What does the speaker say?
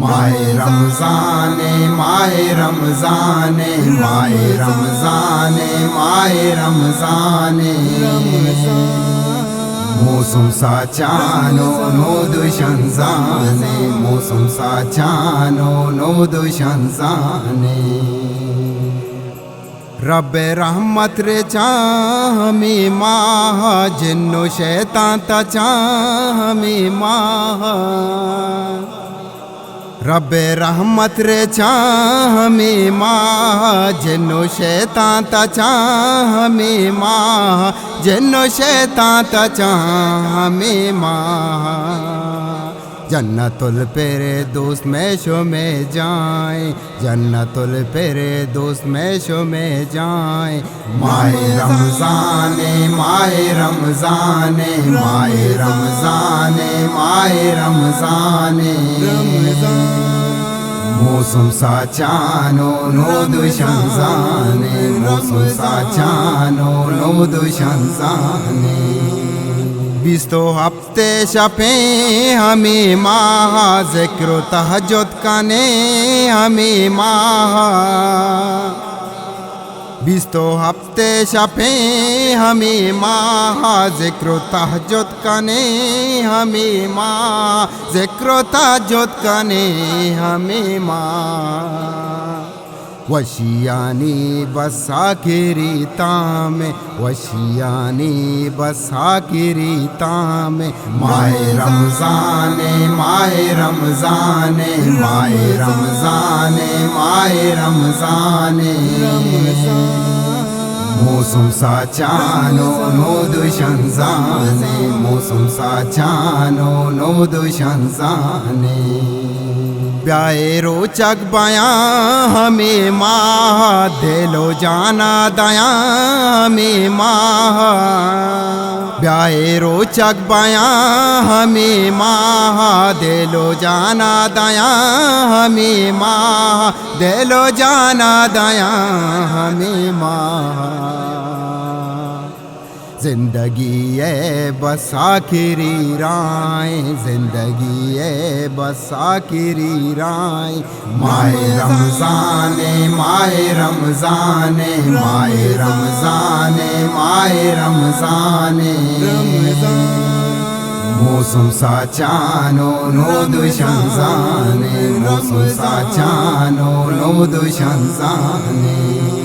माहे रमज़ाने माहे रमज़ाने माहे रमज़ाने माहे रमज़ाने मौसम साचानो नो दुशंजाने मौसम साचानो नो दुशंजाने रब्बे रहमत रे चाहमी माह जिन्नो शैतान ता चाहमी माह रब्बे रहमत रे चाहमी माह जिन्नो शैतान ता चाहमी माह जिन्नो शैतान ता चाहमी माह जन्नतुल पेरे दोस्त में शो में जाए जन्नतुल पेरे दोस्त में शो में जाए माहे रमज़ाने माहे रमज़ाने माहे रमज़ाने माहे रमज़ाने मौसम साचानो नो दुशंजाने मौसम साचानो नो दुशंजाने बिस्तो हफ्ते शपे हमें माह ज़िक्र तहज्जुद कने हमें माह बिस्तो हफ्ते शपे हमें माह ज़िक्र तहज्जुद कने हमें माह ज़िक्र तहज्जुद कने हमें माह वशियानी बसा किरीता में वशियानी बसा किरीता में माहे रमज़ाने माहे रमज़ाने माहे रमज़ाने माहे रमज़ाने मौसम साचानो नो दुशंजाने मौसम साचानो नो दुशंजाने ब्याए रोचक बयां हमें माह दिलो जाना दया हमें माह ब्याए रोचक बयां हमें माह दिलो जाना दया हमें माह दिलो जाना दया हमें माह जिंदगी है बस आखिरी राय जिंदगी है बस आखिरी राय माहे रमज़ाने माहे रमज़ाने माहे रमज़ाने माहे रमज़ाने मौसम साचानो नो दुशंजाने मौसम साचानो नो दुशंजाने